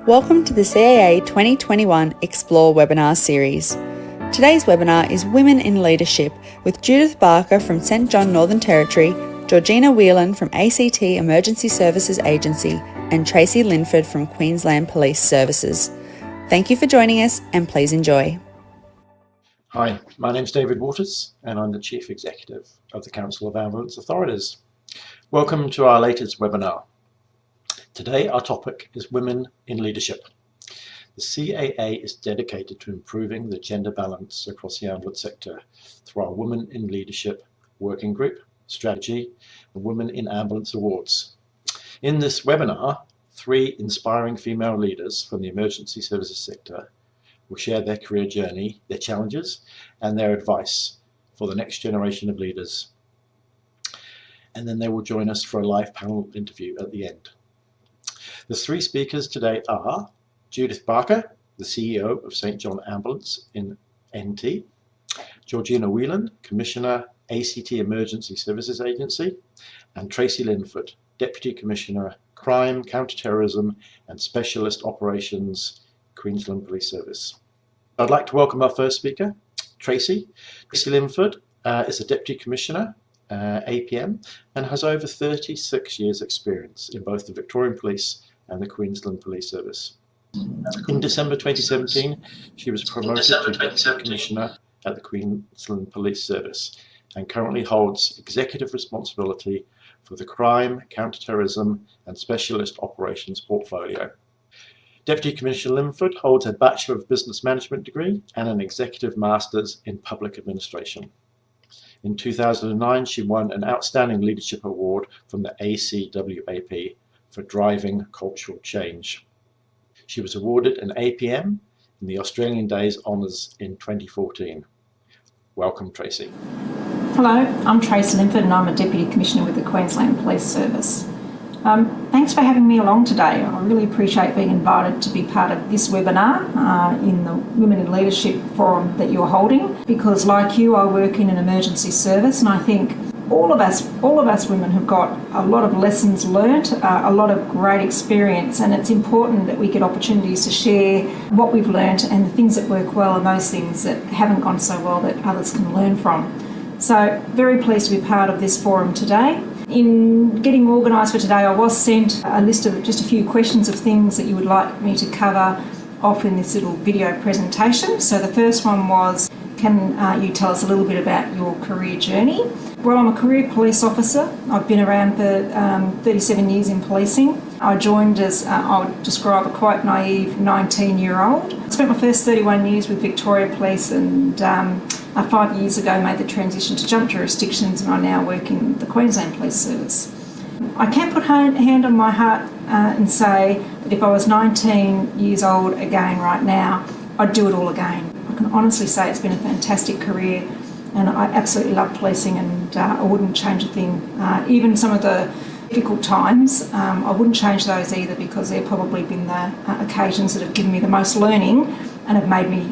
Welcome to the CAA 2021 Explore webinar series. Today's webinar is Women in Leadership with Judith Barker from St John Northern Territory, Georgeina Whelan from ACT Emergency Services Agency, and Tracy Linford from Queensland Police Services. Thank you for joining us and please enjoy. Hi, my name's David Waters and I'm the Chief Executive of the Council of Ambulance Authorities. Welcome to our latest webinar. Today our topic is Women in Leadership. The CAA is dedicated to improving the gender balance across the ambulance sector through our Women in Leadership Working Group, Strategy, and Women in Ambulance Awards. In this webinar, 3 inspiring female leaders from the emergency services sector will share their career journey, their challenges, and their advice for the next generation of leaders. And then they will join us for a live panel interview at the end. The 3 speakers today are Judith Barker, the CEO of St John Ambulance in NT, Georgeina Whelan, Commissioner, ACT Emergency Services Agency, and Tracy Linford, Deputy Commissioner, Crime, Counter-Terrorism and Specialist Operations, Queensland Police Service. I'd like to welcome our first speaker, Tracy. Tracy Linford is a Deputy Commissioner, APM, and has over 36 years experience in both the Victorian Police and the Queensland Police Service. In December 2017, she was promoted to Deputy Commissioner at the Queensland Police Service and currently holds executive responsibility for the Crime, Counter-Terrorism and Specialist Operations portfolio. Deputy Commissioner Linford holds a Bachelor of Business Management degree and an Executive Masters in Public Administration. In 2009, she won an Outstanding Leadership Award from the ACWAP for driving cultural change. She was awarded an APM in the Australian Days Honours in 2014. Welcome, Tracy. Hello, I'm Tracy Linford and I'm a Deputy Commissioner with the Queensland Police Service. Thanks for having me along today. I really appreciate being invited to be part of this webinar in the Women in Leadership Forum that you're holding, because like you, I work in an emergency service, and I think all of us women have got a lot of lessons learnt, a lot of great experience, and it's important that we get opportunities to share what we've learnt and the things that work well and those things that haven't gone so well that others can learn from. So very pleased to be part of this forum today. In getting organised for today, I was sent a list of just a few questions of things that you would like me to cover off in this little video presentation. So the first one was, can you tell us a little bit about your career journey? Well, I'm a career police officer. I've been around for 37 years in policing. I joined as, I would describe, a quite naive 19-year-old. I spent my first 31 years with Victoria Police and 5 years ago made the transition to jump jurisdictions, and I now work in the Queensland Police Service. I can put hand on my heart and say that if I was 19 years old again right now, I'd do it all again. I can honestly say it's been a fantastic career and I absolutely love policing, and I wouldn't change a thing. Even some of the difficult times, I wouldn't change those either, because they've probably been the occasions that have given me the most learning and have made me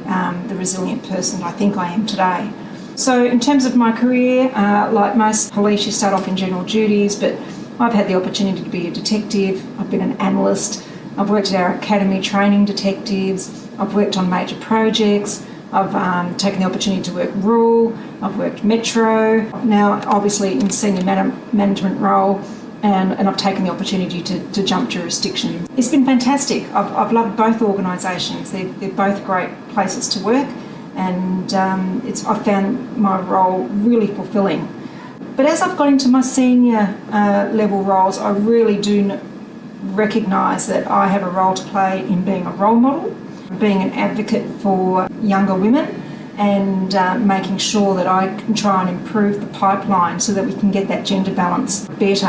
the resilient person I think I am today. So in terms of my career, like most police, you start off in general duties, but I've had the opportunity to be a detective, I've been an analyst, I've worked at our academy training detectives, I've worked on major projects, I've taken the opportunity to work rural, I've worked metro, now obviously in senior management role, and I've taken the opportunity to jump jurisdiction. It's been fantastic. I've loved both organisations. They're both great places to work, and I've found my role really fulfilling. But as I've got into my senior level roles, I really do recognise that I have a role to play in being a role model, being an advocate for younger women, and making sure that I can try and improve the pipeline so that we can get that gender balance better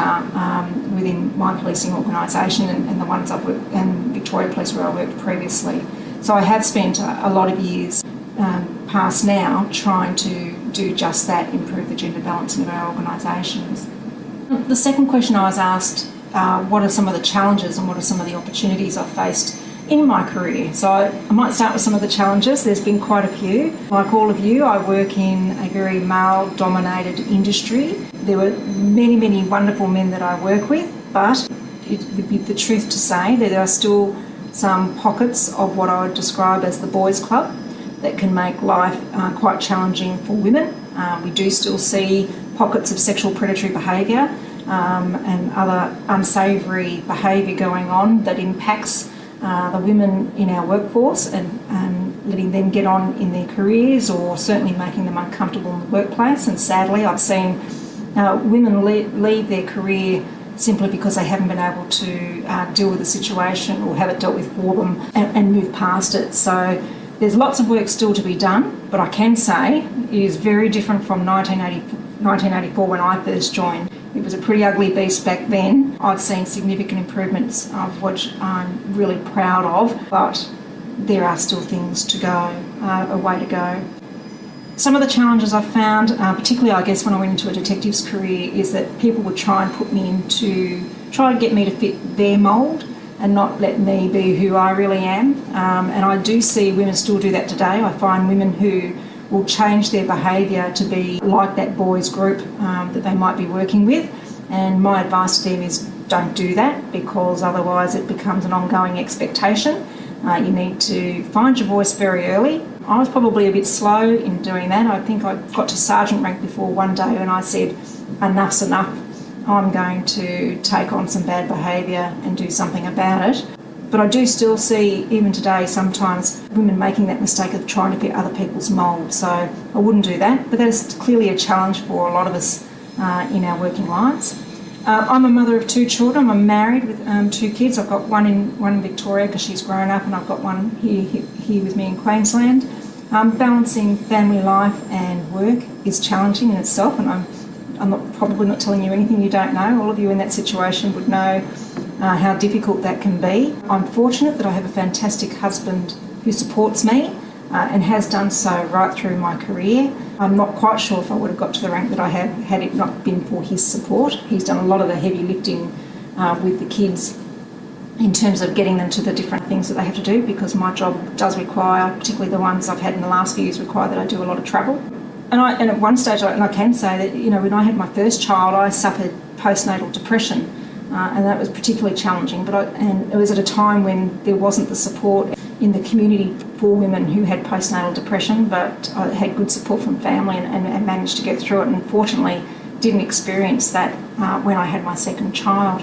within my policing organisation and the ones I've worked, and Victoria Police where I worked previously. So I have spent a lot of years past now trying to do just that, improve the gender balance in our organisations. The second question I was asked, what are some of the challenges and what are some of the opportunities I've faced in my career? So I might start with some of the challenges. There's been quite a few. Like all of you, I work in a very male-dominated industry. There were many wonderful men that I work with, but it would be the truth to say that there are still some pockets of what I would describe as the boys' club that can make life quite challenging for women. We do still see pockets of sexual predatory behaviour and other unsavoury behaviour going on that impacts the women in our workforce and letting them get on in their careers, or certainly making them uncomfortable in the workplace. And sadly, I've seen women leave their career simply because they haven't been able to deal with the situation or have it dealt with for them and move past it. So there's lots of work still to be done, but I can say it is very different from 1984 when I first joined. It was a pretty ugly beast back then. I've seen significant improvements, of which I'm really proud of, but there are still things to go, a way to go. Some of the challenges I've found, particularly I guess when I went into a detective's career, is that people would try and put me try to get me to fit their mould and not let me be who I really am. And I do see women still do that today. I find women who will change their behaviour to be like that boys group that they might be working with. And my advice to them is don't do that, because otherwise it becomes an ongoing expectation. You need to find your voice very early. I was probably a bit slow in doing that. I think I got to sergeant rank before one day and I said, enough's enough. I'm going to take on some bad behaviour and do something about it. But I do still see, even today, sometimes women making that mistake of trying to fit other people's mould. So I wouldn't do that. But that is clearly a challenge for a lot of us in our working lives. I'm a mother of 2 children. I'm married with 2 kids. I've got one in Victoria because she's grown up, and I've got one here with me in Queensland. Balancing family life and work is challenging in itself, and I'm probably not telling you anything you don't know. All of you in that situation would know how difficult that can be. I'm fortunate that I have a fantastic husband who supports me and has done so right through my career. I'm not quite sure if I would have got to the rank that I have had it not been for his support. He's done a lot of the heavy lifting with the kids in terms of getting them to the different things that they have to do, because my job does require, particularly the ones I've had in the last few years, require that I do a lot of travel. And at one stage, I can say that, when I had my first child, I suffered postnatal depression, and that was particularly challenging. And it was at a time when there wasn't the support in the community for women who had postnatal depression, but I had good support from family and managed to get through it, and fortunately didn't experience that when I had my second child.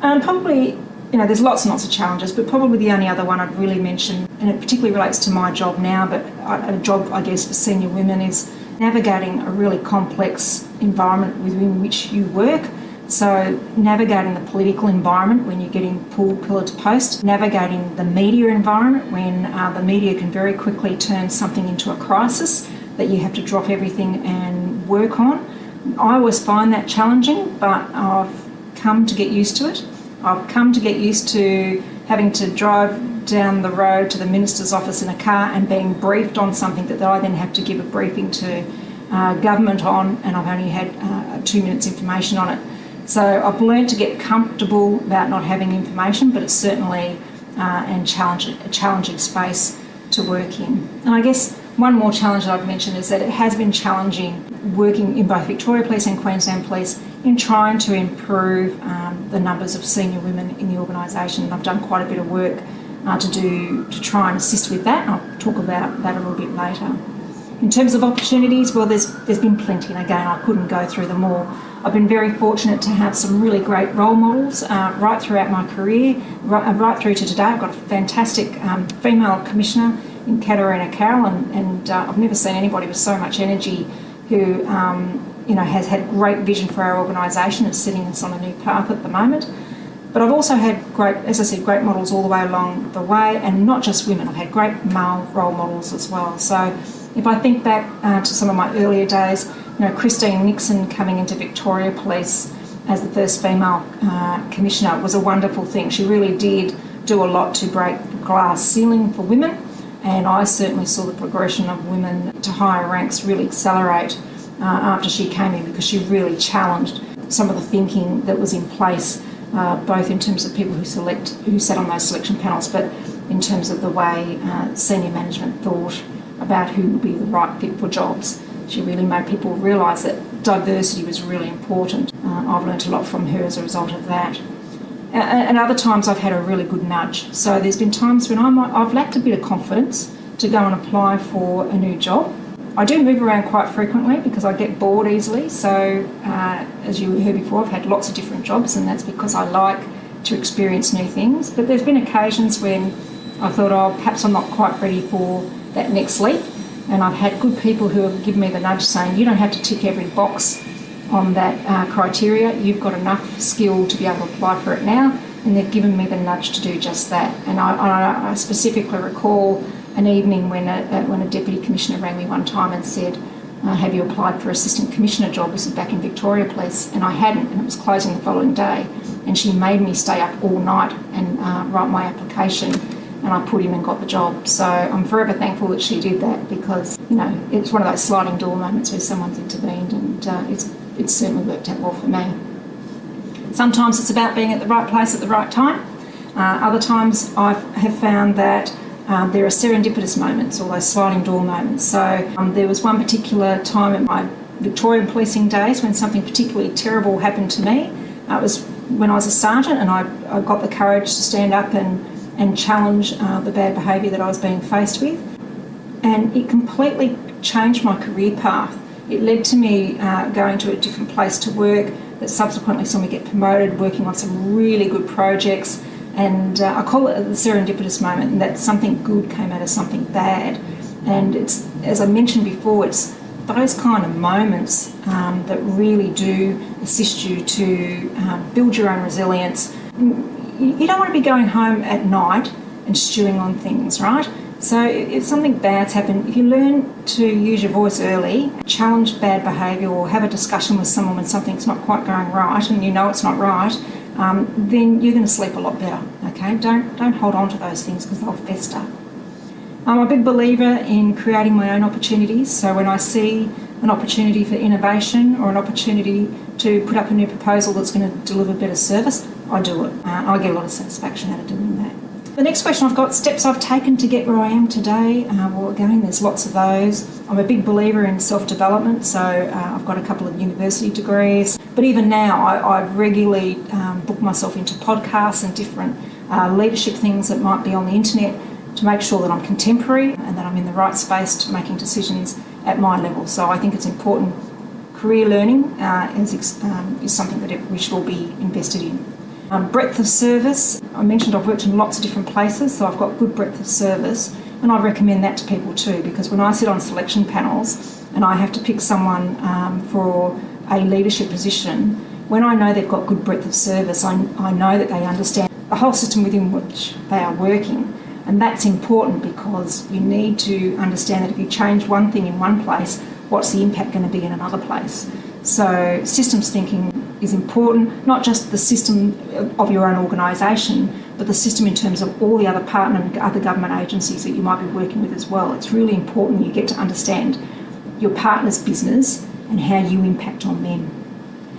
Probably, there's lots and lots of challenges, but probably the only other one I'd really mention, and it particularly relates to my job now, but a job, I guess, for senior women, is navigating a really complex environment within which you work. So navigating the political environment when you're getting pulled pillar to post, navigating the media environment when the media can very quickly turn something into a crisis that you have to drop everything and work on. I always find that challenging, but I've come to get used to it. I've come to get used to having to drive down the road to the minister's office in a car and being briefed on something that I then have to give a briefing to government on, and I've only had 2 minutes information on it. So I've learned to get comfortable about not having information, but it's certainly a challenging space to work in. And I guess one more challenge that I'd mention is that it has been challenging working in both Victoria Police and Queensland Police in trying to improve the numbers of senior women in the organisation. And I've done quite a bit of work to try and assist with that, and I'll talk about that a little bit later. In terms of opportunities, well, there's been plenty, and again, I couldn't go through them all. I've been very fortunate to have some really great role models right throughout my career, right through to today. I've got a fantastic female commissioner in Katarina Carroll, and I've never seen anybody with so much energy who has had great vision for our organisation. It's setting us on a new path at the moment. But I've also had great models all the way along the way, and not just women. I've had great male role models as well. So if I think back to some of my earlier days, Christine Nixon coming into Victoria Police as the first female commissioner was a wonderful thing. She really did do a lot to break the glass ceiling for women, and I certainly saw the progression of women to higher ranks really accelerate after she came in, because she really challenged some of the thinking that was in place, both in terms of people who sat on those selection panels, but in terms of the way senior management thought about who would be the right fit for jobs. She really made people realise that diversity was really important. I've learnt a lot from her as a result of that. And other times I've had a really good nudge. So there's been times when I've lacked a bit of confidence to go and apply for a new job. I do move around quite frequently because I get bored easily. So as you heard before, I've had lots of different jobs, and that's because I like to experience new things. But there's been occasions when I thought, oh, perhaps I'm not quite ready for that next leap. And I've had good people who have given me the nudge saying, you don't have to tick every box on that criteria. You've got enough skill to be able to apply for it now. And they've given me the nudge to do just that. And I specifically recall an evening when a Deputy Commissioner rang me one time and said, have you applied for Assistant Commissioner job? This is back in Victoria Police. And I hadn't, and it was closing the following day. And she made me stay up all night and write my application. And I put in and got the job. So I'm forever thankful that she did that, because, you know, it's one of those sliding door moments where someone's intervened, and it's certainly worked out well for me. Sometimes it's about being at the right place at the right time. Other times I have found that there are serendipitous moments, or those sliding door moments. So there was one particular time in my Victorian policing days when something particularly terrible happened to me. It was when I was a sergeant, and I got the courage to stand up and challenge the bad behaviour that I was being faced with. And it completely changed my career path. It led to me going to a different place to work, that subsequently saw me get promoted, working on some really good projects. And I call it the serendipitous moment, and that something good came out of something bad. And it's, as I mentioned before, it's those kind of moments that really do assist you to build your own resilience. You don't want to be going home at night and stewing on things, right? So if something bad's happened, if you learn to use your voice early, challenge bad behaviour, or have a discussion with someone when something's not quite going right and you know it's not right, then you're going to sleep a lot better, okay? Don't hold on to those things because they'll fester. I'm a big believer in creating my own opportunities. So when I see an opportunity for innovation or an opportunity to put up a new proposal that's going to deliver better service, I do it. I get a lot of satisfaction out of doing that. The next question I've got, steps I've taken to get where I am today. Well, again, there's lots of those. I'm a big believer in self-development, so I've got a couple of university degrees. But even now, I regularly book myself into podcasts and different leadership things that might be on the internet to make sure that I'm contemporary and that I'm in the right space to making decisions at my level. So I think it's important. Career learning is something that we should all be invested in. Breadth of service. I mentioned I've worked in lots of different places, so I've got good breadth of service, and I recommend that to people too, because when I sit on selection panels and I have to pick someone for a leadership position, when I know they've got good breadth of service, I know that they understand the whole system within which they are working. And that's important, because you need to understand that if you change one thing in one place, what's the impact going to be in another place? So systems thinking is important, not just the system of your own organisation, but the system in terms of all the other partner and other government agencies that you might be working with as well. It's really important you get to understand your partner's business and how you impact on them.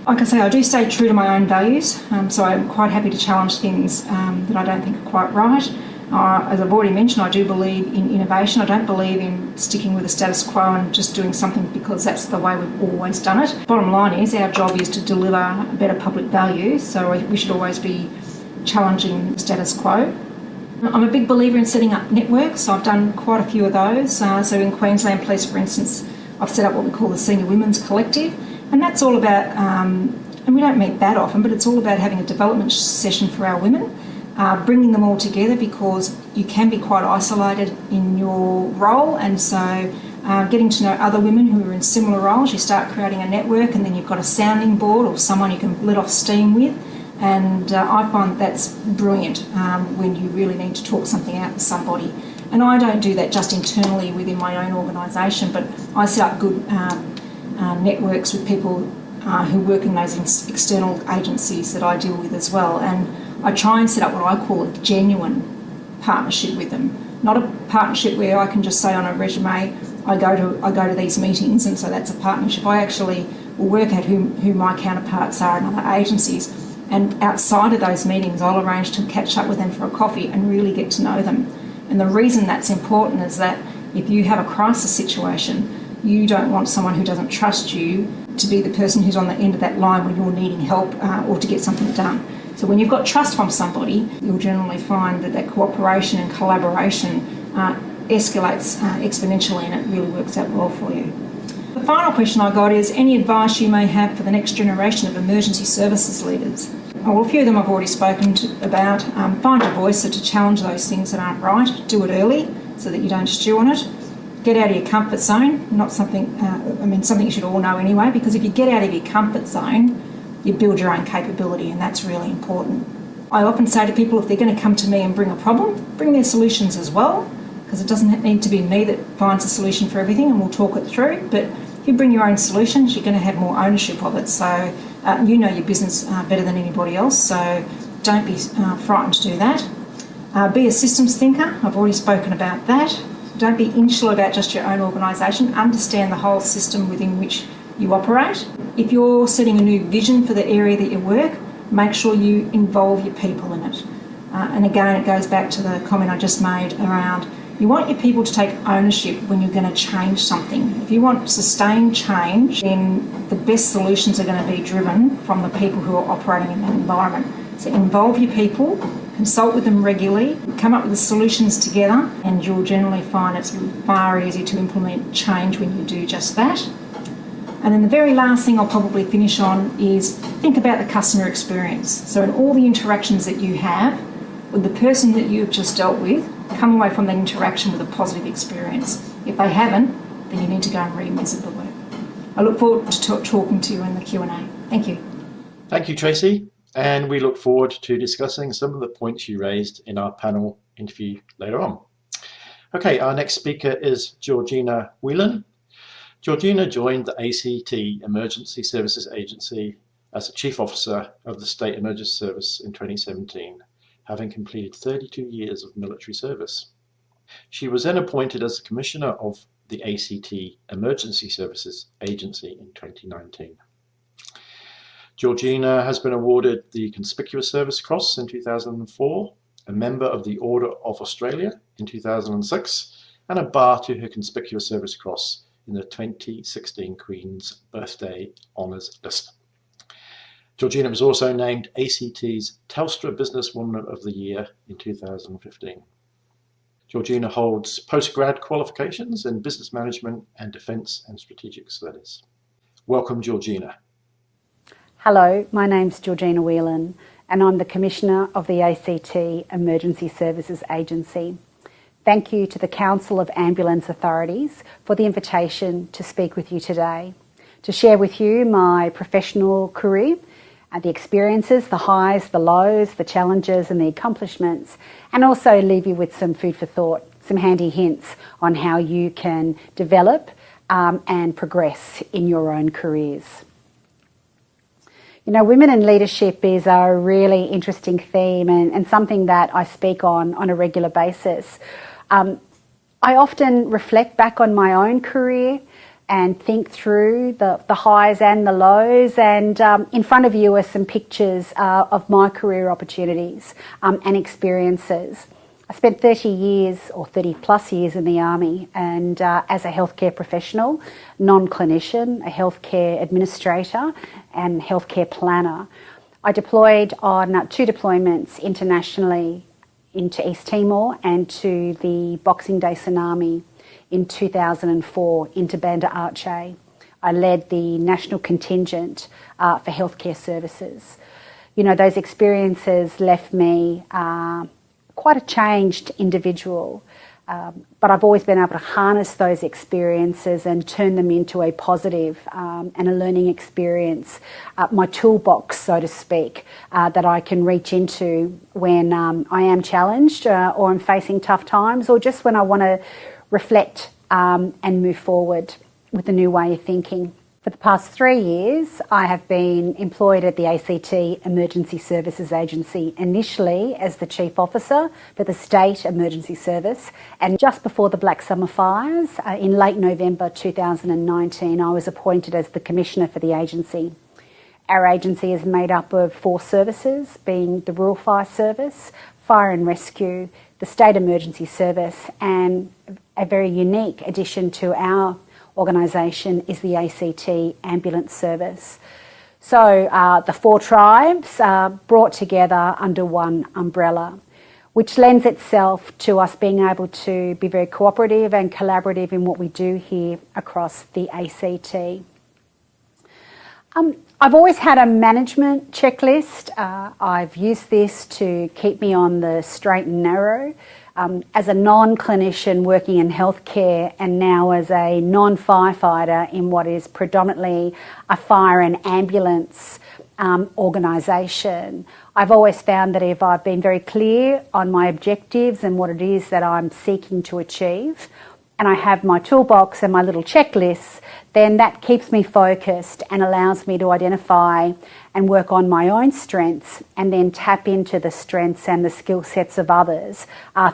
Like I say, I do stay true to my own values, so I'm quite happy to challenge things that I don't think are quite right. As I've already mentioned, I do believe in innovation. I don't believe in sticking with the status quo and just doing something because that's the way we've always done it. Bottom line is, our job is to deliver better public value, so we should always be challenging the status quo. I'm a big believer in setting up networks. I've done quite a few of those. So in Queensland Police, for instance, I've set up what we call the Senior Women's Collective, and that's all about, and we don't meet that often, but it's all about having a development session for our women. Bringing them all together, because you can be quite isolated in your role, and so getting to know other women who are in similar roles, you start creating a network, and then you've got a sounding board or someone you can let off steam with, and I find that's brilliant when you really need to talk something out with somebody. And I don't do that just internally within my own organisation, but I set up good networks with people who work in those external agencies that I deal with as well. And I try and set up what I call a genuine partnership with them. Not a partnership where I can just say on a resume, I go to these meetings and so that's a partnership. I actually will work out who my counterparts are in other agencies, and outside of those meetings I'll arrange to catch up with them for a coffee and really get to know them. And the reason that's important is that if you have a crisis situation, you don't want someone who doesn't trust you to be the person who's on the end of that line when you're needing help or to get something done. So when you've got trust from somebody, you'll generally find that cooperation and collaboration escalates exponentially, and it really works out well for you. The final question I got is any advice you may have for the next generation of emergency services leaders? Well, a few of them I've already spoken about. Find your voice, so to challenge those things that aren't right. Do it early so that you don't stew on it. Get out of your comfort zone. Not something, something you should all know anyway, because if you get out of your comfort zone, you build your own capability, and that's really important. I often say to people, if they're going to come to me and bring a problem, bring their solutions as well, because it doesn't need to be me that finds a solution for everything, and we'll talk it through. But if you bring your own solutions, you're going to have more ownership of it. So you know your business better than anybody else, so don't be frightened to do that. Be a systems thinker. I've already spoken about that. Don't be insular about just your own organisation. Understand the whole system within which you operate. If you're setting a new vision for the area that you work, make sure you involve your people in it. And again, it goes back to the comment I just made around you want your people to take ownership when you're going to change something. If you want sustained change, then the best solutions are going to be driven from the people who are operating in that environment. So involve your people, consult with them regularly, come up with the solutions together, and you'll generally find it's far easier to implement change when you do just that. And then the very last thing I'll probably finish on is think about the customer experience. So in all the interactions that you have with the person that you've just dealt with, come away from that interaction with a positive experience. If they haven't, then you need to go and revisit the work. I look forward to talking to you in the Q&A. Thank you. Thank you, Tracy. And we look forward to discussing some of the points you raised in our panel interview later on. Okay, our next speaker is Georgeina Whelan. Georgeina joined the ACT Emergency Services Agency as the Chief Officer of the State Emergency Service in 2017, having completed 32 years of military service. She was then appointed as the Commissioner of the ACT Emergency Services Agency in 2019. Georgeina has been awarded the Conspicuous Service Cross in 2004, a member of the Order of Australia in 2006, and a bar to her Conspicuous Service Cross in the 2016 Queen's Birthday Honours List. Georgeina was also named ACT's Telstra Businesswoman of the Year in 2015. Georgeina holds postgrad qualifications in Business Management and Defence and Strategic Studies. Welcome, Georgeina. Hello, my name's Georgeina Whelan, and I'm the Commissioner of the ACT Emergency Services Agency. Thank you to the Council of Ambulance Authorities for the invitation to speak with you today, to share with you my professional career, the experiences, the highs, the lows, the challenges and the accomplishments, and also leave you with some food for thought, some handy hints on how you can develop and progress in your own careers. You know, women in leadership is a really interesting theme and something that I speak on a regular basis. I often reflect back on my own career and think through the highs and the lows, and in front of you are some pictures of my career opportunities and experiences. I spent 30 years or 30 plus years in the Army, and as a healthcare professional, non-clinician, a healthcare administrator and healthcare planner. I deployed on 2 deployments internationally into East Timor and to the Boxing Day tsunami in 2004 into Banda Aceh. I led the national contingent for healthcare services. You know, those experiences left me quite a changed individual, but I've always been able to harness those experiences and turn them into a positive and a learning experience, my toolbox, so to speak, that I can reach into when I am challenged or I'm facing tough times, or just when I want to reflect and move forward with a new way of thinking. For the past 3 years, I have been employed at the ACT Emergency Services Agency, initially as the Chief Officer for the State Emergency Service, and just before the Black Summer Fires, in late November 2019, I was appointed as the Commissioner for the agency. Our agency is made up of 4 services, being the Rural Fire Service, Fire and Rescue, the State Emergency Service, and a very unique addition to our organisation is the ACT Ambulance Service. So the 4 tribes are brought together under one umbrella, which lends itself to us being able to be very cooperative and collaborative in what we do here across the ACT. I've always had a management checklist. I've used this to keep me on the straight and narrow. As a non-clinician working in healthcare and now as a non-firefighter in what is predominantly a fire and ambulance organisation, I've always found that if I've been very clear on my objectives and what it is that I'm seeking to achieve, and I have my toolbox and my little checklists, then that keeps me focused and allows me to identify and work on my own strengths and then tap into the strengths and the skill sets of others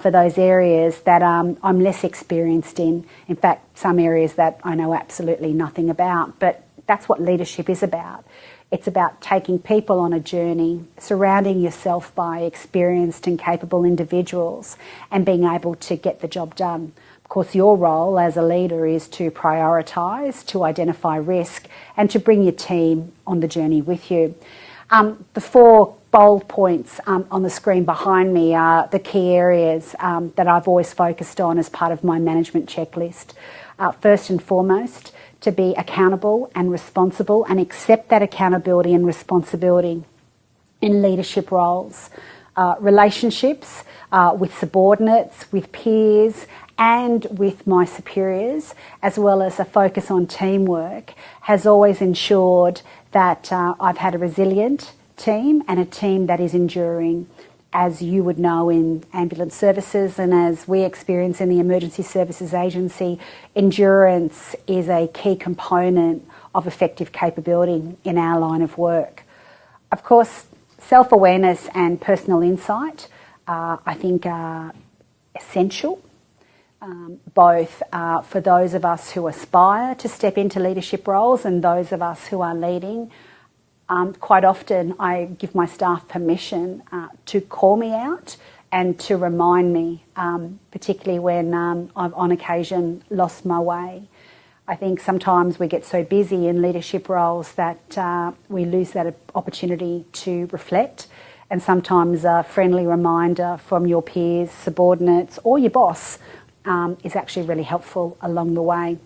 for those areas that I'm less experienced in. In fact, some areas that I know absolutely nothing about, but that's what leadership is about. It's about taking people on a journey, surrounding yourself by experienced and capable individuals and being able to get the job done. Of course, your role as a leader is to prioritise, to identify risk and to bring your team on the journey with you. The 4 bold points on the screen behind me are the key areas that I've always focused on as part of my management checklist. First and foremost, to be accountable and responsible and accept that accountability and responsibility in leadership roles. Relationships with subordinates, with peers and with my superiors, as well as a focus on teamwork, has always ensured that I've had a resilient team and a team that is enduring. As you would know in ambulance services and as we experience in the Emergency Services Agency, endurance is a key component of effective capability in our line of work. Of course, self-awareness and personal insight, I think, are essential, both for those of us who aspire to step into leadership roles and those of us who are leading. Quite often I give my staff permission to call me out and to remind me, particularly when I've on occasion lost my way. I think sometimes we get so busy in leadership roles that we lose that opportunity to reflect, and sometimes a friendly reminder from your peers, subordinates or your boss is actually really helpful along the way.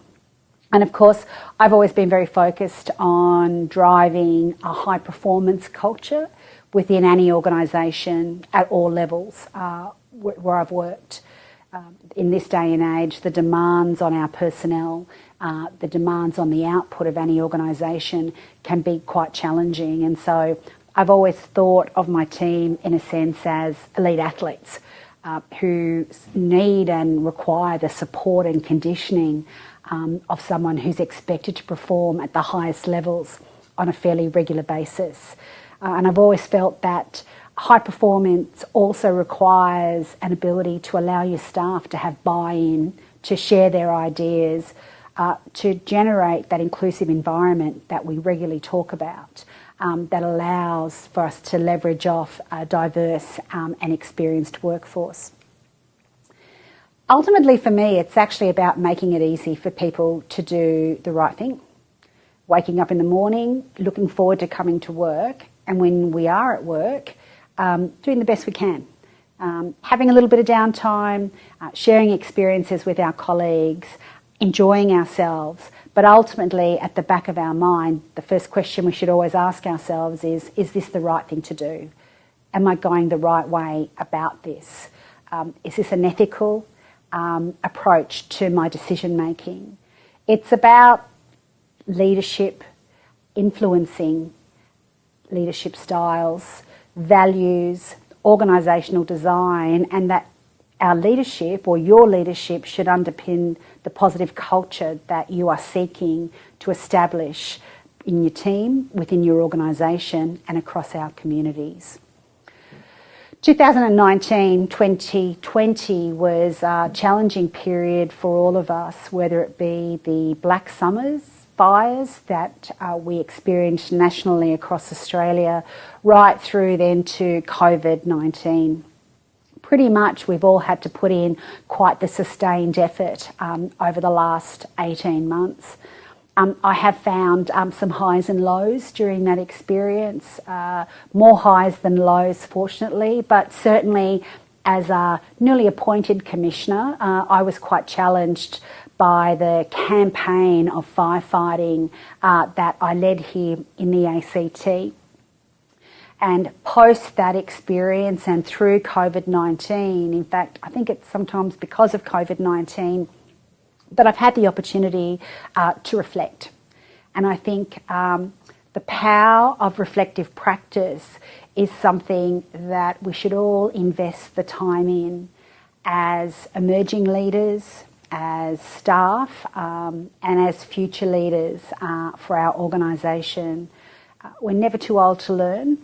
And of course, I've always been very focused on driving a high performance culture within any organisation at all levels where I've worked. In this day and age, the demands on our personnel, the demands on the output of any organisation can be quite challenging. And so I've always thought of my team in a sense as elite athletes who need and require the support and conditioning of someone who's expected to perform at the highest levels on a fairly regular basis. And I've always felt that high performance also requires an ability to allow your staff to have buy-in, to share their ideas, to generate that inclusive environment that we regularly talk about, that allows for us to leverage off a diverse and experienced workforce. Ultimately, for me, it's actually about making it easy for people to do the right thing. Waking up in the morning, looking forward to coming to work, and when we are at work, doing the best we can. Having a little bit of downtime, sharing experiences with our colleagues, enjoying ourselves, but ultimately at the back of our mind, the first question we should always ask ourselves is this the right thing to do? Am I going the right way about this? Is this an ethical approach to my decision making? It's about leadership, influencing leadership styles, values, organisational design, and that our leadership or your leadership should underpin the positive culture that you are seeking to establish in your team, within your organisation and across our communities. 2019-2020 was a challenging period for all of us, whether it be the Black Summers fires that we experienced nationally across Australia, right through then to COVID-19. Pretty much we've all had to put in quite the sustained effort over the last 18 months. I have found some highs and lows during that experience, more highs than lows, fortunately, but certainly as a newly appointed commissioner, I was quite challenged by the campaign of firefighting that I led here in the ACT. And post that experience and through COVID-19, in fact, I think it's sometimes because of COVID-19 that I've had the opportunity to reflect. And I think the power of reflective practice is something that we should all invest the time in as emerging leaders, as staff, and as future leaders for our organisation. We're never too old to learn,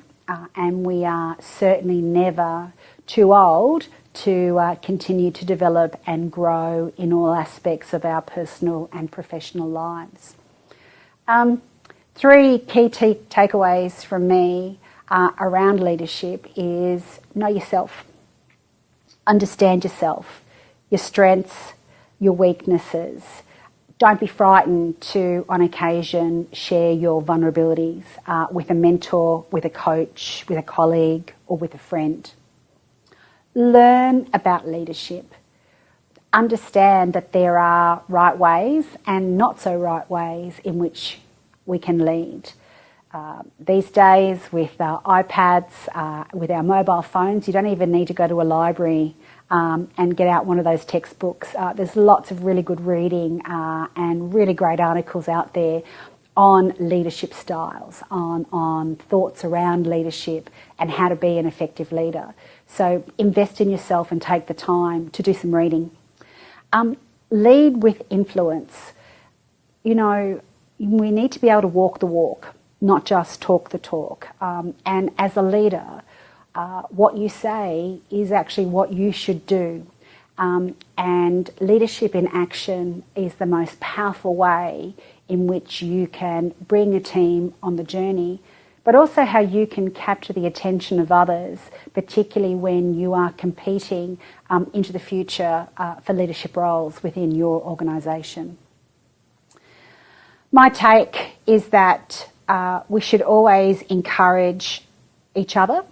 and we are certainly never too old to continue to develop and grow in all aspects of our personal and professional lives. 3 key takeaways from me around leadership is know yourself, understand yourself, your strengths, your weaknesses. Don't be frightened to, on occasion, share your vulnerabilities with a mentor, with a coach, with a colleague, or with a friend. Learn about leadership. Understand that there are right ways and not so right ways in which we can lead. These days with iPads, with our mobile phones, you don't even need to go to a library and get out one of those textbooks. There's lots of really good reading and really great articles out there on leadership styles, on thoughts around leadership and how to be an effective leader. So invest in yourself and take the time to do some reading. Lead with influence. You know, we need to be able to walk the walk, not just talk the talk. And as a leader, what you say is actually what you should do. And leadership in action is the most powerful way in which you can bring a team on the journey, but also how you can capture the attention of others, particularly when you are competing into the future for leadership roles within your organisation. My take is that we should always encourage each other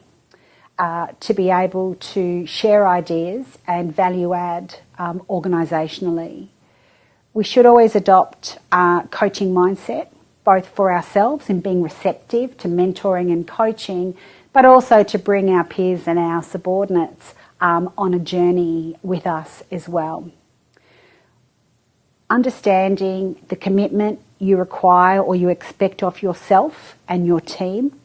to be able to share ideas and value add organisationally. We should always adopt a coaching mindset, both for ourselves in being receptive to mentoring and coaching, but also to bring our peers and our subordinates on a journey with us as well. Understanding the commitment you require or you expect of yourself and your team,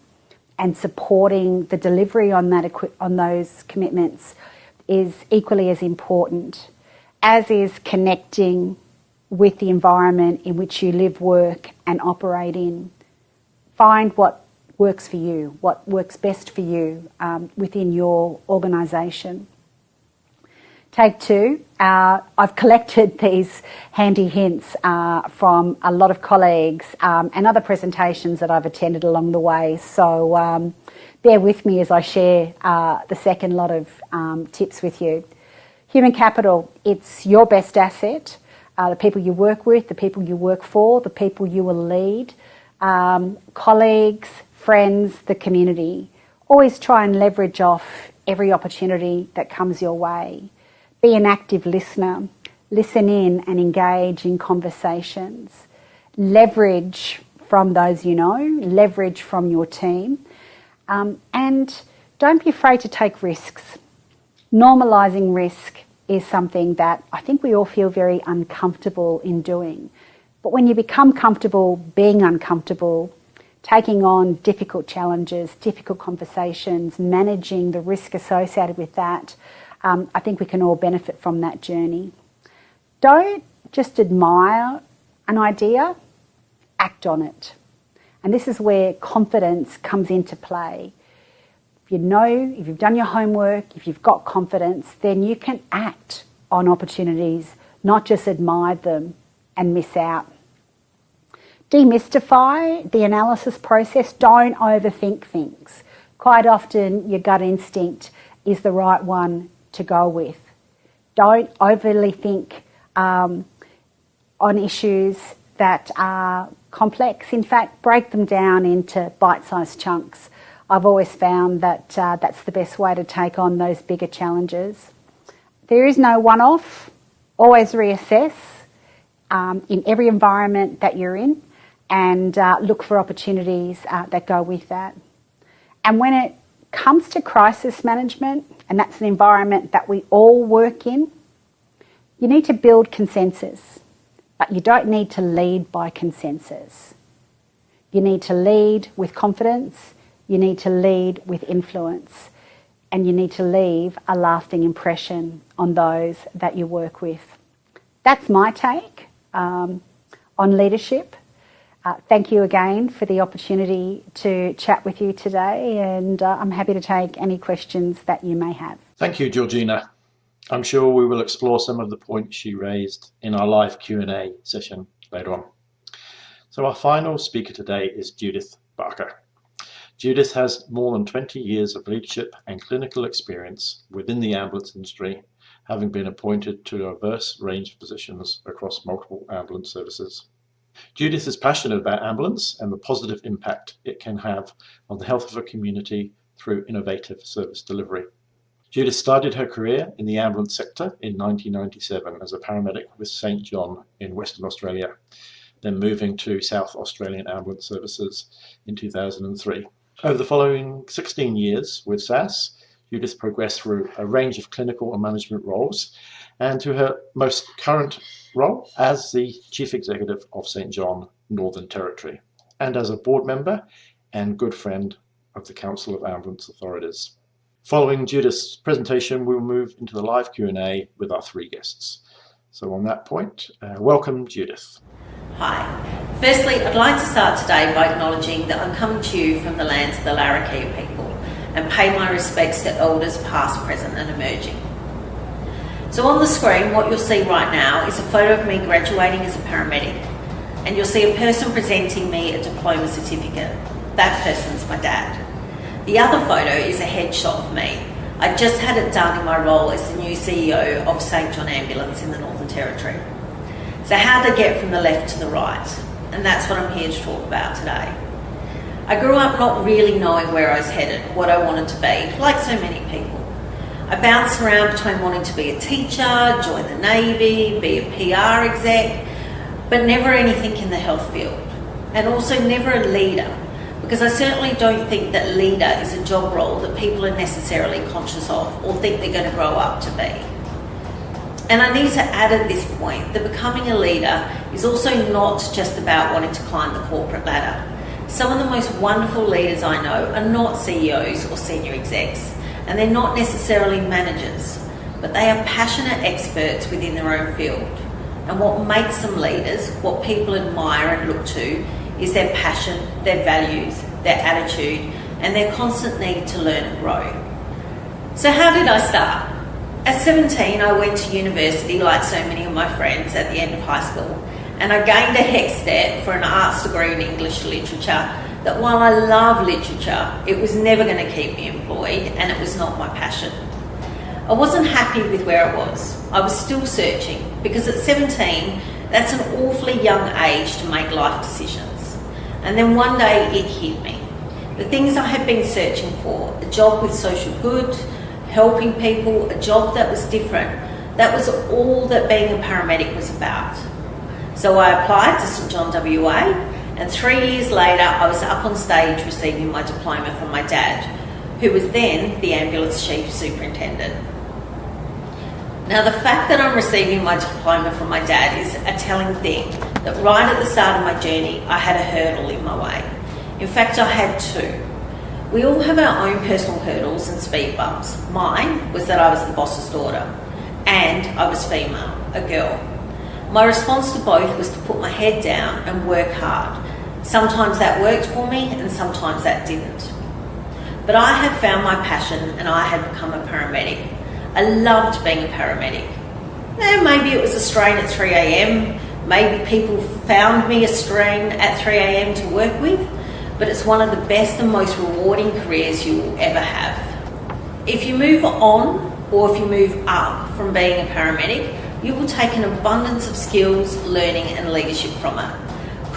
and supporting the delivery on those commitments is equally as important, as is connecting with the environment in which you live, work and operate in. Find what works for you, what works best for you within your organisation. Take 2, I've collected these handy hints from a lot of colleagues and other presentations that I've attended along the way. So bear with me as I share the second lot of tips with you. Human capital, it's your best asset. The people you work with, the people you work for, the people you will lead, colleagues, friends, the community. Always try and leverage off every opportunity that comes your way. Be an active listener, listen in and engage in conversations. Leverage from those you know, leverage from your team, and don't be afraid to take risks. Normalising risk is something that I think we all feel very uncomfortable in doing. But when you become comfortable being uncomfortable, taking on difficult challenges, difficult conversations, managing the risk associated with that, I think we can all benefit from that journey. Don't just admire an idea, act on it. And this is where confidence comes into play. If you know, if you've done your homework, if you've got confidence, then you can act on opportunities, not just admire them and miss out. Demystify the analysis process. Don't overthink things. Quite often your gut instinct is the right one to go with. Don't overly think on issues that are complex. In fact, break them down into bite-sized chunks. I've always found that that's the best way to take on those bigger challenges. There is no one-off. Always reassess in every environment that you're in and look for opportunities that go with that. And when it comes to crisis management, and that's an environment that we all work in, you need to build consensus, but you don't need to lead by consensus. You need to lead with confidence, you need to lead with influence, and you need to leave a lasting impression on those that you work with. That's my take on leadership. Thank you again for the opportunity to chat with you today, and I'm happy to take any questions that you may have. Thank you, Georgeina. I'm sure we will explore some of the points she raised in our live Q&A session later on. So our final speaker today is Judith Barker. Judith has more than 20 years of leadership and clinical experience within the ambulance industry, having been appointed to a diverse range of positions across multiple ambulance services. Judith is passionate about ambulance and the positive impact it can have on the health of a community through innovative service delivery. Judith started her career in the ambulance sector in 1997 as a paramedic with St John in Western Australia, then moving to South Australian Ambulance Services in 2003. Over the following 16 years with SAS, Judith progressed through a range of clinical and management roles, and to her most current role as the Chief Executive of St John, Northern Territory, and as a board member and good friend of the Council of Ambulance Authorities. Following Judith's presentation, we will move into the live Q&A with our three guests. So on that point, welcome Judith. Hi. Firstly, I'd like to start today by acknowledging that I'm coming to you from the lands of the Larrakia people and pay my respects to elders past, present and emerging. So on the screen, what you'll see right now is a photo of me graduating as a paramedic, and you'll see a person presenting me a diploma certificate. That person's my dad. The other photo is a headshot of me. I just had it done in my role as the new CEO of St John Ambulance in the Northern Territory. So how to get from the left to the right? And that's what I'm here to talk about today. I grew up not really knowing where I was headed, what I wanted to be, like so many people. I bounced around between wanting to be a teacher, join the Navy, be a PR exec, but never anything in the health field. And also never a leader, because I certainly don't think that leader is a job role that people are necessarily conscious of or think they're going to grow up to be. And I need to add at this point that becoming a leader is also not just about wanting to climb the corporate ladder. Some of the most wonderful leaders I know are not CEOs or senior execs, and they're not necessarily managers, but they are passionate experts within their own field. And what makes them leaders, what people admire and look to, is their passion, their values, their attitude, and their constant need to learn and grow. So how did I start? At 17, I went to university like so many of my friends at the end of high school, and I gained a HECS debt for an arts degree in English literature that while I love literature, it was never going to keep me employed, and it was not my passion. I wasn't happy with where I was. I was still searching, because at 17, that's an awfully young age to make life decisions. And then one day it hit me. The things I had been searching for, a job with social good, helping people, a job that was different, that was all that being a paramedic was about. So I applied to St John WA, and 3 years later I was up on stage receiving my diploma from my dad, who was then the ambulance chief superintendent. Now the fact that I'm receiving my diploma from my dad is a telling thing, that right at the start of my journey I had a hurdle in my way. In fact, I had two. We all have our own personal hurdles and speed bumps. Mine was that I was the boss's daughter, and I was female, a girl. My response to both was to put my head down and work hard. Sometimes that worked for me and sometimes that didn't. But I had found my passion and I had become a paramedic. I loved being a paramedic. Maybe it was a strain at 3 a.m, maybe people found me a strain at 3 a.m. to work with, but it's one of the best and most rewarding careers you will ever have. If you move on, or if you move up from being a paramedic, you will take an abundance of skills, learning and leadership from it.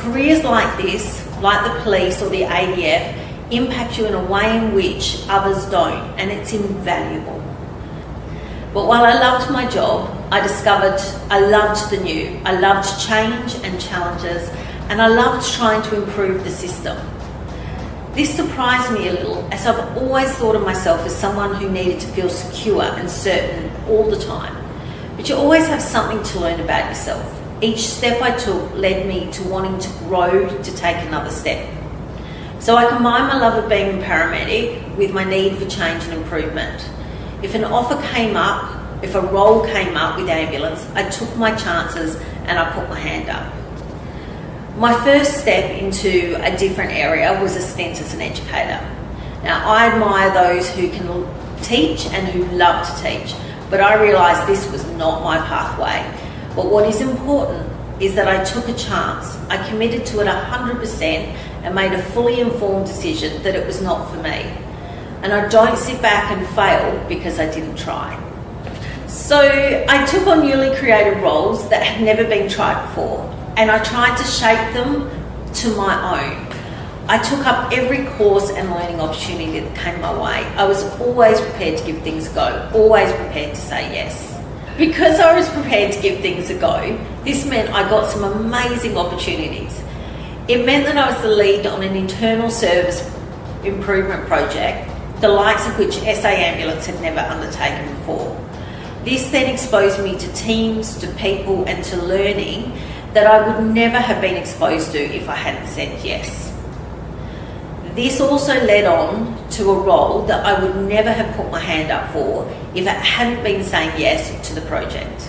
Careers like this, like the police or the ADF, impact you in a way in which others don't, and it's invaluable. But while I loved my job, I discovered I loved the new. I loved change and challenges, and I loved trying to improve the system. This surprised me a little, as I've always thought of myself as someone who needed to feel secure and certain all the time. But you always have something to learn about yourself. Each step I took led me to wanting to grow, to take another step. So I combined my love of being a paramedic with my need for change and improvement. If an offer came up, if a role came up with ambulance, I took my chances and I put my hand up. My first step into a different area was a stint as an educator. Now, I admire those who can teach and who love to teach, but I realised this was not my pathway. But what is important is that I took a chance. I committed to it 100% and made a fully informed decision that it was not for me. And I don't sit back and fail because I didn't try. So I took on newly created roles that had never been tried before, and I tried to shape them to my own. I took up every course and learning opportunity that came my way. I was always prepared to give things a go, always prepared to say yes. Because I was prepared to give things a go, this meant I got some amazing opportunities. It meant that I was the lead on an internal service improvement project, the likes of which SA Ambulance had never undertaken before. This then exposed me to teams, to people, and to learning that I would never have been exposed to if I hadn't said yes. This also led on to a role that I would never have put my hand up for if I hadn't been saying yes to the project.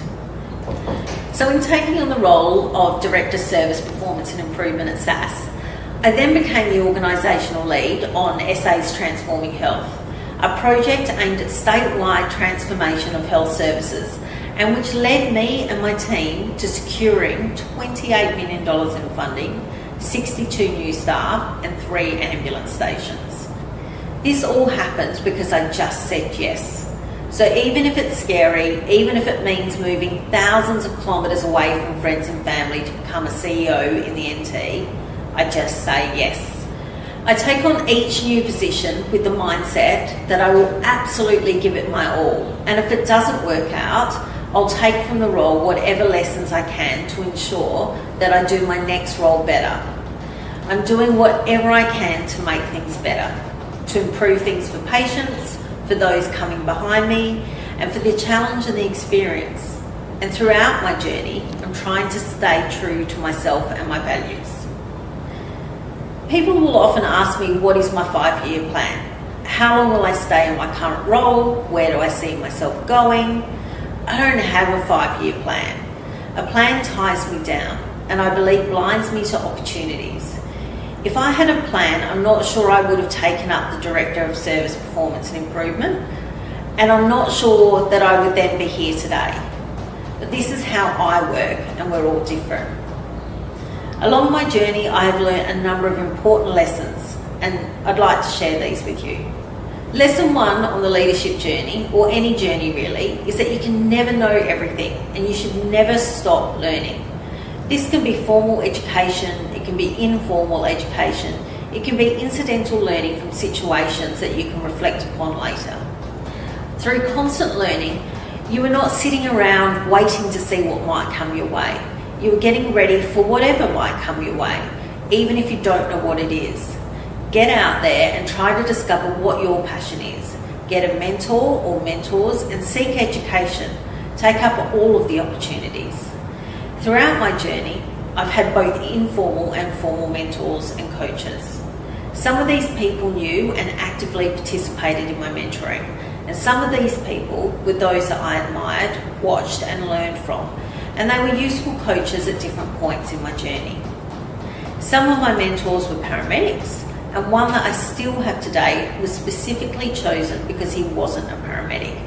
So in taking on the role of Director Service Performance and Improvement at SAS, I then became the organisational lead on SA's Transforming Health, a project aimed at statewide transformation of health services, and which led me and my team to securing $28 million in funding, 62 new staff and 3 ambulance stations. This all happens because I just said yes. So even if it's scary, even if it means moving thousands of kilometres away from friends and family to become a CEO in the NT, I just say yes. I take on each new position with the mindset that I will absolutely give it my all, and if it doesn't work out, I'll take from the role whatever lessons I can to ensure that I do my next role better. I'm doing whatever I can to make things better, to improve things for patients, for those coming behind me, and for the challenge and the experience. And throughout my journey, I'm trying to stay true to myself and my values. People will often ask me, what is my 5-year plan? How long will I stay in my current role? Where do I see myself going? I don't have a 5-year plan. A plan ties me down and I believe blinds me to opportunities. If I had a plan, I'm not sure I would have taken up the Director of Service Performance and Improvement, and I'm not sure that I would then be here today. But this is how I work, and we're all different. Along my journey, I have learnt a number of important lessons, and I'd like to share these with you. Lesson 1 on the leadership journey, or any journey really, is that you can never know everything, and you should never stop learning. This can be formal education, it can be informal education, it can be incidental learning from situations that you can reflect upon later. Through constant learning, you are not sitting around waiting to see what might come your way. You are getting ready for whatever might come your way, even if you don't know what it is. Get out there and try to discover what your passion is. Get a mentor or mentors and seek education. Take up all of the opportunities. Throughout my journey, I've had both informal and formal mentors and coaches. Some of these people knew and actively participated in my mentoring, and some of these people were those that I admired, watched and learned from, and they were useful coaches at different points in my journey. Some of my mentors were paramedics, and one that I still have today was specifically chosen because he wasn't a paramedic,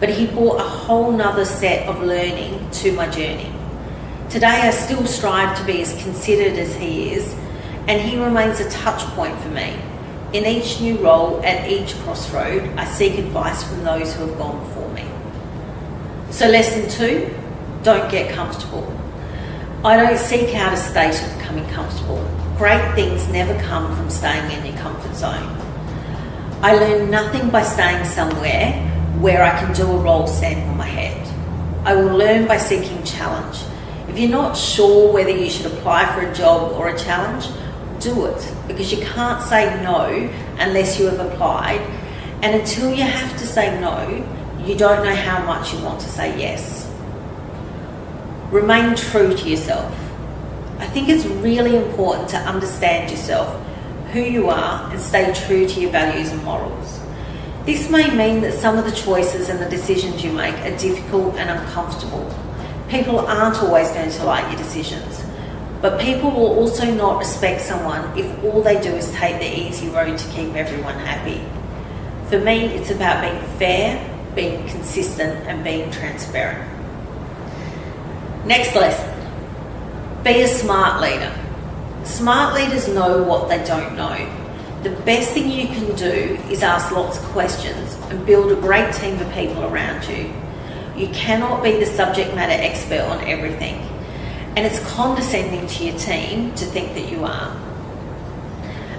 but he brought a whole nother set of learning to my journey. Today I still strive to be as considered as he is, and he remains a touch point for me. In each new role, at each crossroad, I seek advice from those who have gone before me. So lesson 2, don't get comfortable. I don't seek out a state of becoming comfortable. Great things never come from staying in your comfort zone. I learn nothing by staying somewhere where I can do a role standing on my head. I will learn by seeking challenge. If you're not sure whether you should apply for a job or a challenge, do it, because you can't say no unless you have applied, and until you have to say no, you don't know how much you want to say yes. Remain true to yourself. I think it's really important to understand yourself, who you are, and stay true to your values and morals. This may mean that some of the choices and the decisions you make are difficult and uncomfortable. People aren't always going to like your decisions, but people will also not respect someone if all they do is take the easy road to keep everyone happy. For me, it's about being fair, being consistent, and being transparent. Next lesson. Be a smart leader. Smart leaders know what they don't know. The best thing you can do is ask lots of questions and build a great team of people around you. You cannot be the subject matter expert on everything, and it's condescending to your team to think that you are.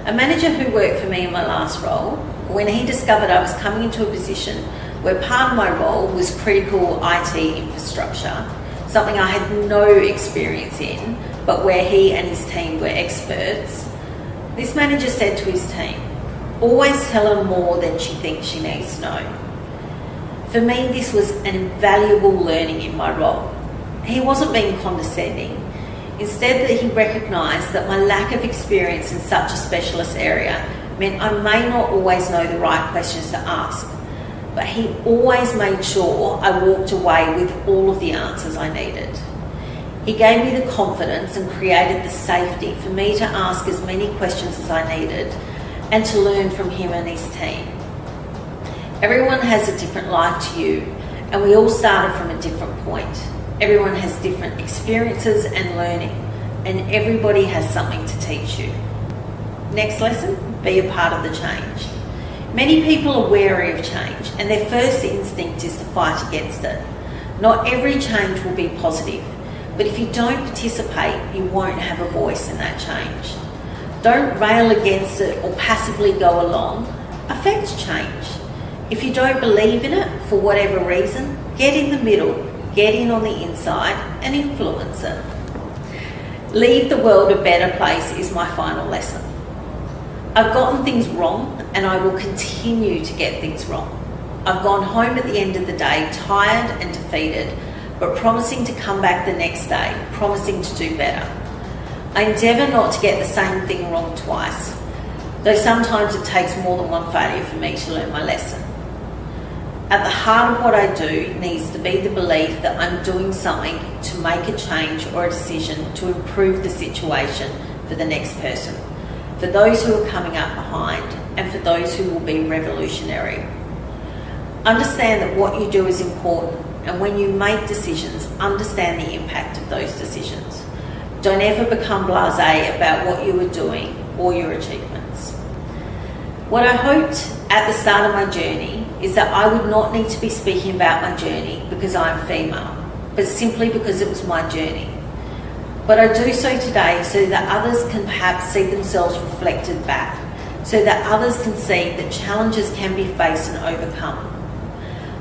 A manager who worked for me in my last role, when he discovered I was coming into a position where part of my role was critical IT infrastructure, something I had no experience in, but where he and his team were experts, this manager said to his team, "Always tell her more than she thinks she needs to know." For me, this was an invaluable learning in my role. He wasn't being condescending. Instead, that he recognised that my lack of experience in such a specialist area meant I may not always know the right questions to ask, but he always made sure I walked away with all of the answers I needed. He gave me the confidence and created the safety for me to ask as many questions as I needed and to learn from him and his team. Everyone has a different life to you, and we all started from a different point. Everyone has different experiences and learning, and everybody has something to teach you. Next lesson, be a part of the change. Many people are wary of change, and their first instinct is to fight against it. Not every change will be positive, but if you don't participate, you won't have a voice in that change. Don't rail against it or passively go along. Affect change. If you don't believe in it for whatever reason, get in the middle, get in on the inside and influence it. Leave the world a better place is my final lesson. I've gotten things wrong and I will continue to get things wrong. I've gone home at the end of the day tired and defeated, but promising to come back the next day, promising to do better. I endeavour not to get the same thing wrong twice, though sometimes it takes more than one failure for me to learn my lesson. At the heart of what I do needs to be the belief that I'm doing something to make a change or a decision to improve the situation for the next person, for those who are coming up behind, and for those who will be revolutionary. Understand that what you do is important, and when you make decisions, understand the impact of those decisions. Don't ever become blasé about what you are doing or your achievements. What I hoped at the start of my journey is that I would not need to be speaking about my journey because I'm female, but simply because it was my journey. But I do so today so that others can perhaps see themselves reflected back, so that others can see that challenges can be faced and overcome.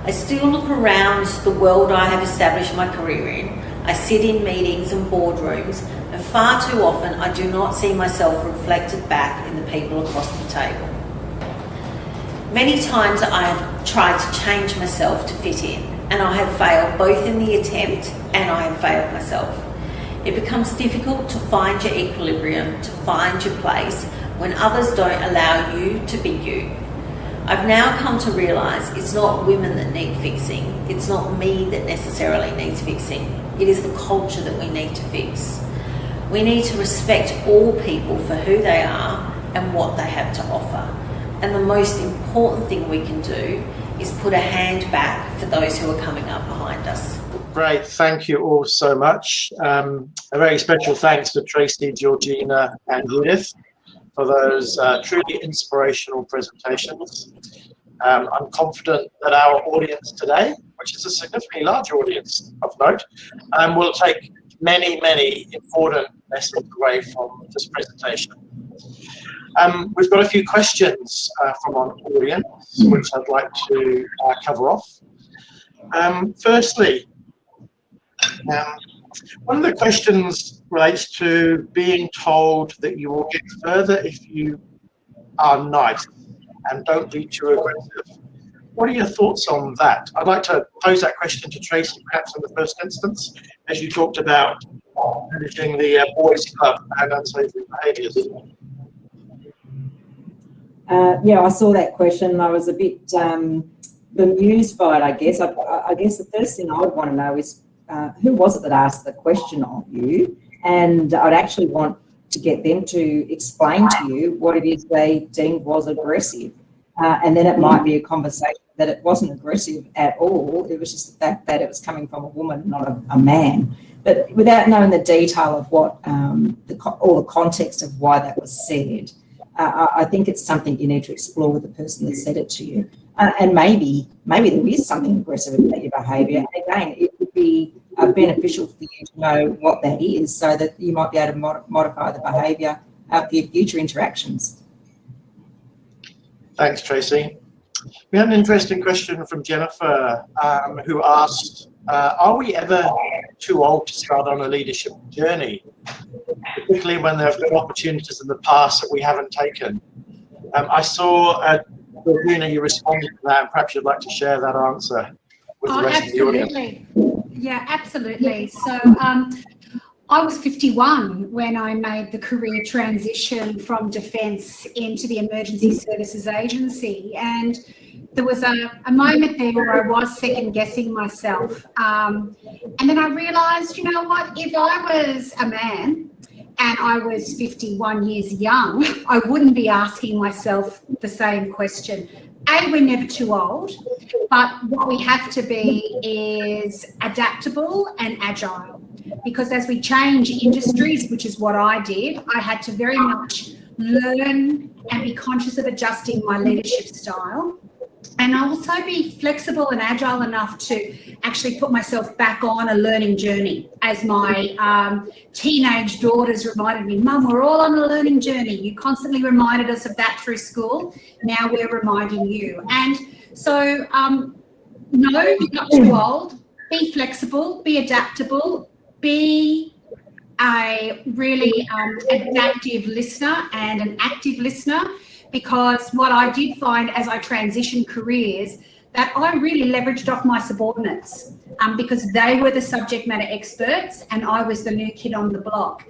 I still look around the world I have established my career in. I sit in meetings and boardrooms, and far too often I do not see myself reflected back in the people across the table. Many times I have tried to change myself to fit in, and I have failed both in the attempt and I have failed myself. It becomes difficult to find your equilibrium, to find your place when others don't allow you to be you. I've now come to realise it's not women that need fixing, it's not me that necessarily needs fixing, it is the culture that we need to fix. We need to respect all people for who they are and what they have to offer. And the most important thing we can do is put a hand back for those who are coming up behind us. Great, thank you all so much. A very special thanks to Tracy, Georgeina and Judith for those truly inspirational presentations. I'm confident that our audience today, which is a significantly larger audience of note, will take many important lessons away from this presentation. We've got a few questions from our audience, which I'd like to cover off. Firstly, one of the questions relates to being told that you will get further if you are nice and don't be too aggressive. What are your thoughts on that? I'd like to pose that question to Tracy, perhaps in the first instance, as you talked about managing the boys' club and unsavoury behaviours. Yeah, I saw that question and I was a bit bemused by it, I guess. I guess the first thing I would want to know is who was it that asked the question of you? And I'd actually want to get them to explain to you what it is they deemed was aggressive. And then it might be a conversation that it wasn't aggressive at all. It was just the fact that it was coming from a woman, not a man. But without knowing the detail of what, all the context of why that was said, I think it's something you need to explore with the person that said it to you. And maybe there is something aggressive about your behaviour. Again, it would be beneficial for you to know what that is so that you might be able to modify the behaviour for your future interactions. Thanks, Tracy. We had an interesting question from Jennifer, who asked, are we ever too old to start on a leadership journey, particularly when there have been opportunities in the past that we haven't taken? I saw, Georgeina, you responded to that, and perhaps you'd like to share that answer with the rest of the audience. Yeah, absolutely. So I was 51 when I made the career transition from Defence into the Emergency Services Agency, and there was a moment there where I was second-guessing myself. And then I realised, you know what, if I was a man and I was 51 years young, I wouldn't be asking myself the same question. A, we're never too old, but what we have to be is adaptable and agile. Because as we change industries, which is what I did, I had to very much learn and be conscious of adjusting my leadership style, and also be flexible and agile enough to actually put myself back on a learning journey. As my teenage daughters reminded me, Mum, we're all on a learning journey. You constantly reminded us of that through school. Now we're reminding you. And so, no, you're not too old. Be flexible, be adaptable, be a really adaptive listener and an active listener, because what I did find as I transitioned careers, that I really leveraged off my subordinates because they were the subject matter experts and I was the new kid on the block.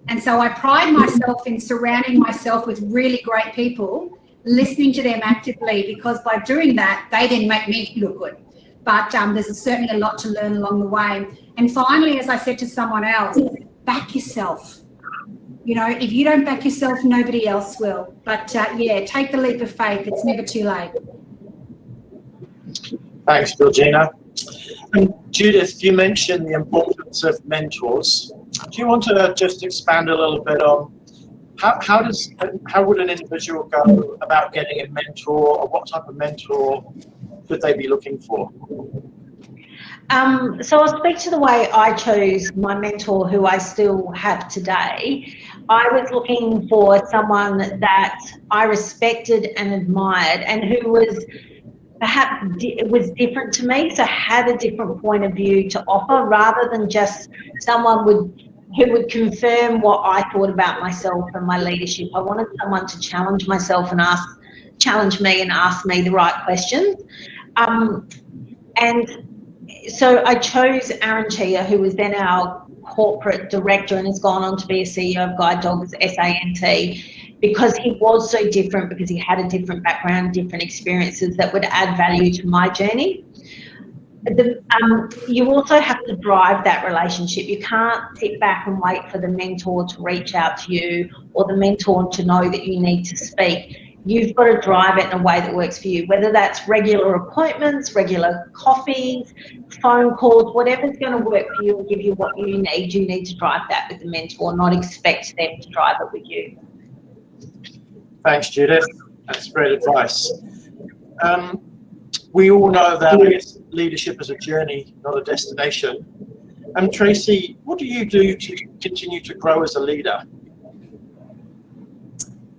And so I pride myself in surrounding myself with really great people, listening to them actively, because by doing that, they then make me look good. But there's certainly a lot to learn along the way. And finally, as I said to someone else, back yourself. You know, if you don't back yourself, nobody else will. But yeah, take the leap of faith. It's never too late. Thanks, Georgeina. And Judith, you mentioned the importance of mentors. Do you want to just expand a little bit on how would an individual go about getting a mentor, or what type of mentor should they be looking for? So I'll speak to the way I chose my mentor, who I still have today. I was looking for someone that I respected and admired, and who was perhaps was different to me, so had a different point of view to offer, rather than just someone who would confirm what I thought about myself and my leadership. I wanted someone to challenge myself and challenge me and ask me the right questions. And so I chose Aaron Chia, who was then our corporate director and has gone on to be a CEO of Guide Dogs Sant, because he was so different, because he had a different background, different experiences that would add value to my journey. You also have to drive that relationship. You can't sit back and wait for the mentor to reach out to you, or the mentor to know that you need to speak. You've got to drive it in a way that works for you, whether that's regular appointments, regular coffees, phone calls, whatever's going to work for you and give you what you need to drive that with the mentor, not expect them to drive it with you. Thanks, Judith. That's great advice. We all know that leadership is a journey, not a destination. Tracy, what do you do to continue to grow as a leader?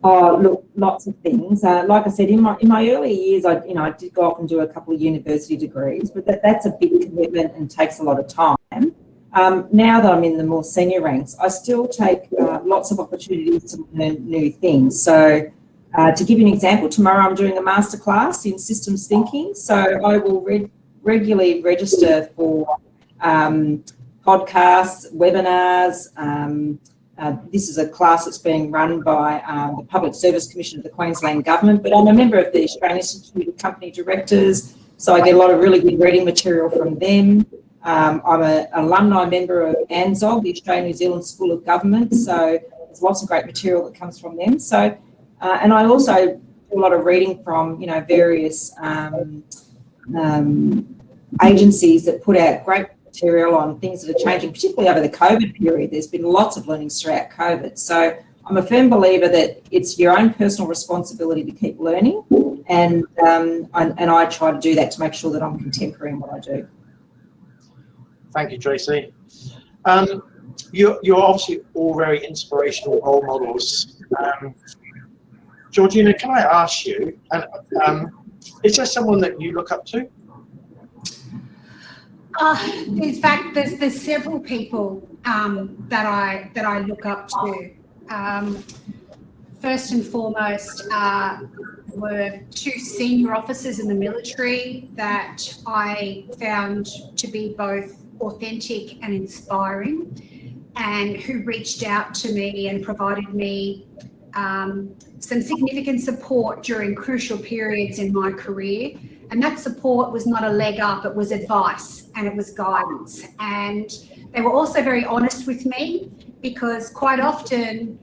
Oh, look, lots of things. Like I said, in my early years, I did go off and do a couple of university degrees, but that's a big commitment and takes a lot of time. Now that I'm in the more senior ranks, I still take lots of opportunities to learn new things. So to give you an example, tomorrow I'm doing a masterclass in systems thinking. So I will regularly register for podcasts, webinars. This is a class that's being run by the Public Service Commission of the Queensland Government, but I'm a member of the Australian Institute of Company Directors, so I get a lot of really good reading material from them. I'm an alumni member of ANZOG, the Australian New Zealand School of Government, so there's lots of great material that comes from them. So, and I also do a lot of reading from, various agencies that put out great material on things that are changing, particularly over the COVID period. There's been lots of learnings throughout COVID. So I'm a firm believer that it's your own personal responsibility to keep learning, and I try to do that to make sure that I'm contemporary in what I do. Thank you, Tracy. You're obviously all very inspirational role models. Georgeina, can I ask you, is there someone that you look up to? In fact, there's several people that I look up to. First and foremost were two senior officers in the military that I found to be both authentic and inspiring, and who reached out to me and provided me some significant support during crucial periods in my career. And that support was not a leg up, it was advice and it was guidance. And they were also very honest with me, because quite often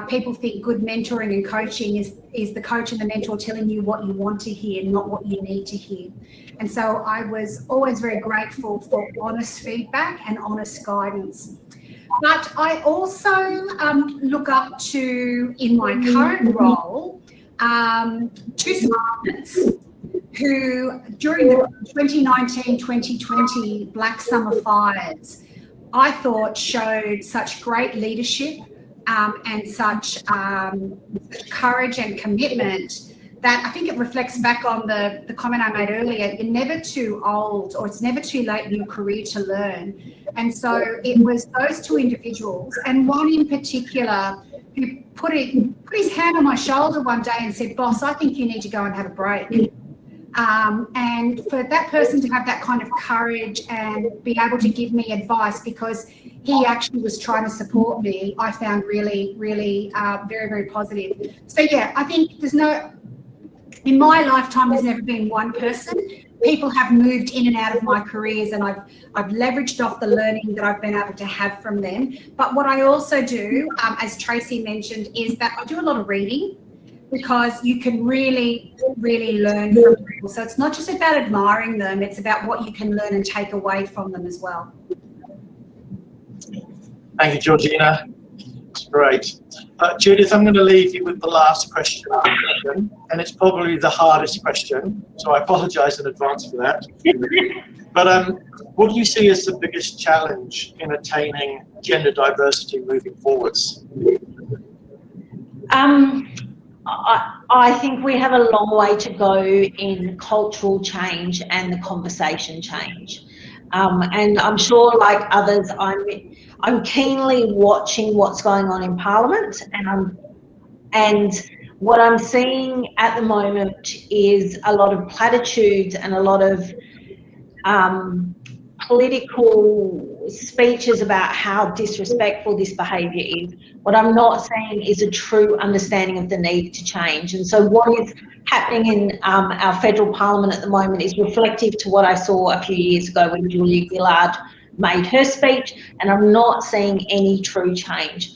people think good mentoring and coaching is the coach and the mentor telling you what you want to hear, not what you need to hear. And so I was always very grateful for honest feedback and honest guidance. But I also look up to, in my current role, two sergeants who, during the 2019-2020 Black Summer fires, I thought showed such great leadership and such courage and commitment that I think it reflects back on the comment I made earlier. You're never too old, or it's never too late in your career to learn. And so it was those two individuals, and one in particular who put his hand on my shoulder one day and said, "Boss, I think you need to go and have a break." And for that person to have that kind of courage and be able to give me advice because he actually was trying to support me, I found really, really very, very positive. So yeah, I think in my lifetime, there's never been one person. People have moved in and out of my careers, and I've leveraged off the learning that I've been able to have from them. But what I also do, as Tracy mentioned, is that I do a lot of reading, because you can really, really learn from people. So it's not just about admiring them, it's about what you can learn and take away from them as well. Thank you, Georgeina. It's great. Judith, I'm going to leave you with the last question, and it's probably the hardest question, so I apologise in advance for that. But what do you see as the biggest challenge in attaining gender diversity moving forwards? I think we have a long way to go in cultural change and the conversation change. And I'm sure, like others, I'm keenly watching what's going on in Parliament, and what I'm seeing at the moment is a lot of platitudes and a lot of political speeches about how disrespectful this behaviour is. What I'm not seeing is a true understanding of the need to change. And so what is happening in our federal parliament at the moment is reflective to what I saw a few years ago when Julia Gillard made her speech, and I'm not seeing any true change.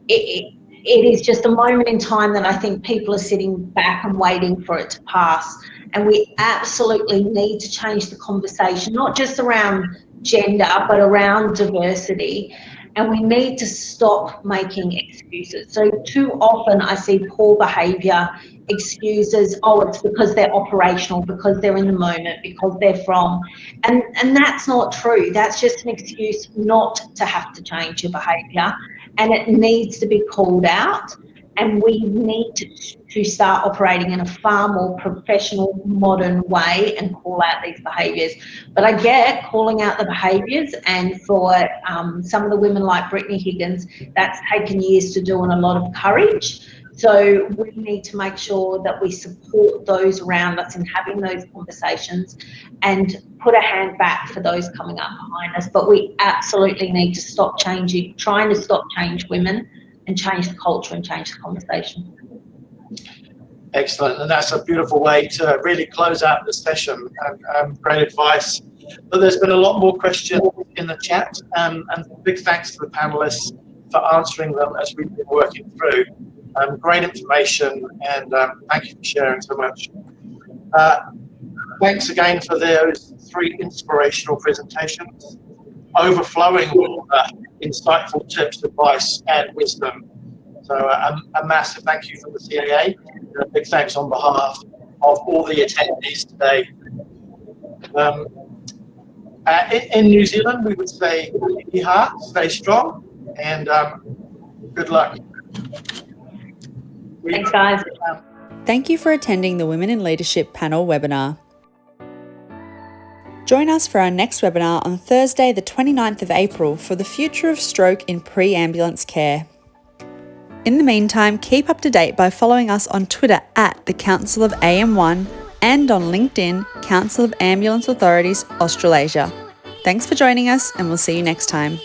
It is just a moment in time that I think people are sitting back and waiting for it to pass. And we absolutely need to change the conversation, not just around gender, but around diversity. And we need to stop making excuses. So too often I see poor behaviour excuses, oh, it's because they're operational, because they're in the moment, because they're from, and that's not true. That's just an excuse not to have to change your behaviour, and it needs to be called out, and we need to start operating in a far more professional, modern way and call out these behaviours. But I get calling out the behaviours, and for some of the women like Brittany Higgins, that's taken years to do and a lot of courage. So we need to make sure that we support those around us in having those conversations and put a hand back for those coming up behind us. But we absolutely need to stop trying to stop change women and change the culture and change the conversation. Excellent, and that's a beautiful way to really close out the session. Great advice. But there's been a lot more questions in the chat, and big thanks to the panelists for answering them as we've been working through. Great information, and thank you for sharing so much. Thanks again for those 3 inspirational presentations, overflowing with insightful tips, advice, and wisdom. So a massive thank you from the CAA, and a big thanks on behalf of all the attendees today. In New Zealand, we would say, iha, stay strong, and good luck. Thanks, guys. Thank you for attending the Women in Leadership panel webinar. Join us for our next webinar on Thursday the 29th of April for the future of stroke in pre-ambulance care. In the meantime, keep up to date by following us on Twitter at the Council of AM1 and on LinkedIn, Council of Ambulance Authorities Australasia. Thanks for joining us, and we'll see you next time.